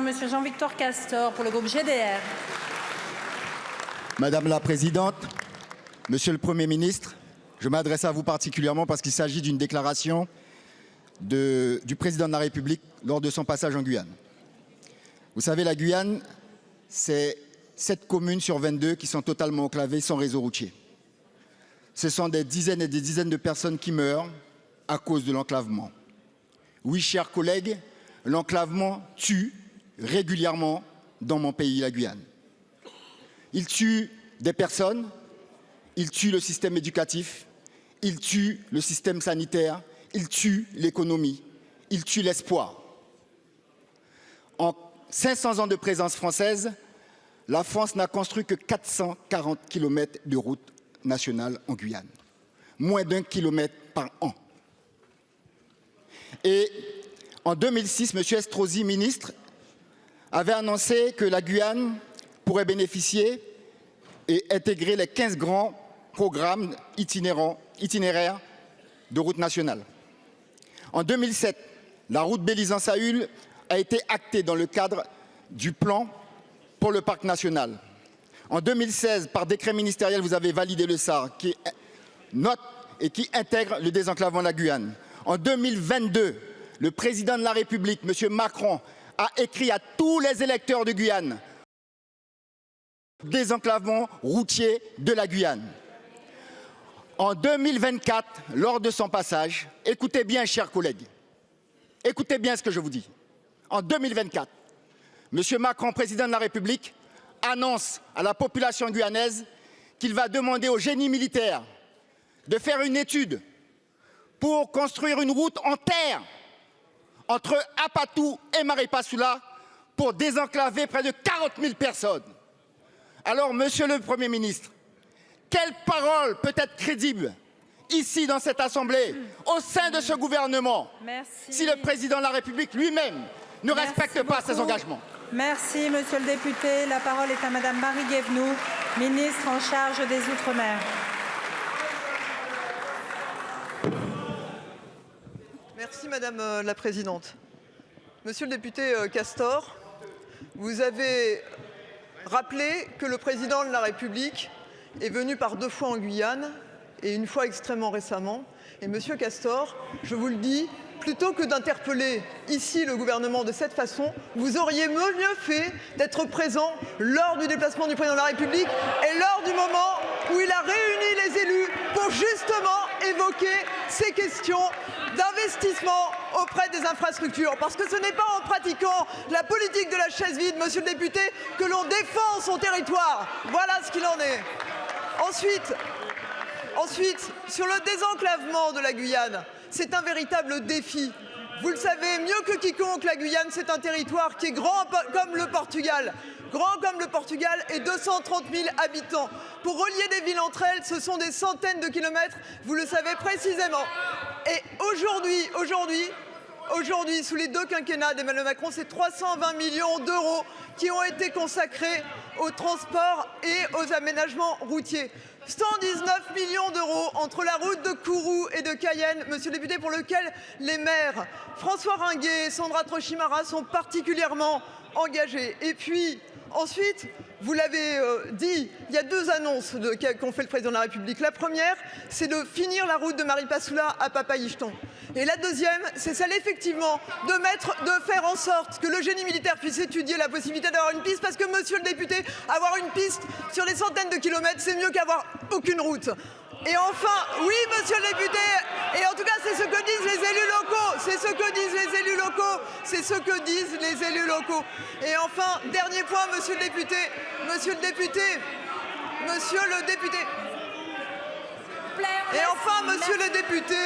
Monsieur Jean-Victor Castor, pour le groupe GDR. Madame la Présidente, Monsieur le Premier ministre, je m'adresse à vous particulièrement parce qu'il s'agit d'une déclaration du Président de la République lors de son passage en Guyane. Vous savez, la Guyane, c'est 7 communes sur 22 qui sont totalement enclavées sans réseau routier. Ce sont des dizaines et des dizaines de personnes qui meurent à cause de l'enclavement. Oui, chers collègues, l'enclavement tue régulièrement dans mon pays, la Guyane. Il tue des personnes, il tue le système éducatif, il tue le système sanitaire, il tue l'économie, il tue l'espoir. En 500 ans de présence française, la France n'a construit que 440 km de routes nationales en Guyane. Moins d'1 kilomètre par an. Et en 2006, M. Estrosi, ministre, avait annoncé que la Guyane pourrait bénéficier et intégrer les 15 grands programmes itinéraires de route nationale. En 2007, la route Belize-Saül a été actée dans le cadre du plan pour le parc national. En 2016, par décret ministériel, vous avez validé le SAR qui note et qui intègre le désenclavement de la Guyane. En 2022, le président de la République, M. Macron, a écrit à tous les électeurs de Guyane désenclavement routier de la Guyane. En 2024, lors de son passage, écoutez bien, chers collègues, écoutez bien ce que je vous dis. En 2024, M. Macron, président de la République, annonce à la population guyanaise qu'il va demander au génie militaire de faire une étude pour construire une route en terre entre Apatou et Maripasoula pour désenclaver près de 40 000 personnes. Alors, Monsieur le Premier ministre, quelle parole peut être crédible ici dans cette Assemblée, au sein de ce gouvernement, si le Président de la République lui-même ne respecte pas ses engagements? Merci, Monsieur le député. La parole est à Madame Marie Guévenoux, ministre en charge des Outre-mer. Merci, Madame la Présidente. Monsieur le député Castor, vous avez rappelé que le Président de la République est venu par 2 fois en Guyane et une fois extrêmement récemment. Et Monsieur Castor, je vous le dis, plutôt que d'interpeller ici le gouvernement de cette façon, vous auriez mieux fait d'être présent lors du déplacement du Président de la République et lors du moment où il a réuni les élus pour justement évoquer ces questions d'investissement auprès des infrastructures. Parce que ce n'est pas en pratiquant la politique de la chaise vide, monsieur le député, que l'on défend son territoire. Voilà ce qu'il en est. Ensuite, sur le désenclavement de la Guyane, c'est un véritable défi. Vous le savez mieux que quiconque, la Guyane, c'est un territoire qui est grand comme le Portugal. Grand comme le Portugal et 230 000 habitants. Pour relier des villes entre elles, ce sont des centaines de kilomètres, vous le savez précisément. Et aujourd'hui, sous les 2 quinquennats d'Emmanuel Macron, c'est 320 millions d'euros qui ont été consacrés au transport et aux aménagements routiers. 119 millions d'euros entre la route de Kourou et de Cayenne, monsieur le député, pour lequel les maires François Ringuet et Sandra Trochimara sont particulièrement engagés. Et puis, ensuite, vous l'avez dit, il y a 2 annonces qu'ont fait le Président de la République. La première, c'est de finir la route de Maripasoula à Papayichton. Et la deuxième, c'est celle effectivement de faire en sorte que le génie militaire puisse étudier la possibilité d'avoir une piste, parce que, monsieur le député, avoir une piste sur des centaines de kilomètres, c'est mieux qu'avoir aucune route. Et enfin, oui, monsieur le député, et en tout cas, c'est ce que disent les élus locaux, c'est ce que disent les élus locaux, c'est ce que disent les élus locaux. Et enfin, dernier point, monsieur le député, et enfin, monsieur le député,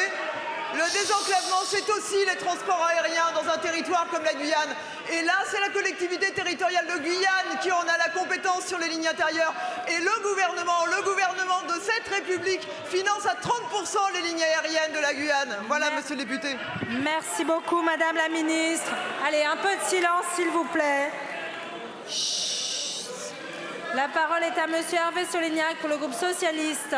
le désenclavement, c'est aussi les transports aériens dans un territoire comme la Guyane. Et là, c'est la collectivité territoriale de Guyane qui en a la compétence sur les lignes intérieures. Et le gouvernement de cette République finance à 30% les lignes aériennes de la Guyane. Voilà, monsieur le député. Merci beaucoup, Madame la Ministre. Allez, un peu de silence, s'il vous plaît. Chut. La parole est à Monsieur Hervé Solignac pour le groupe socialiste.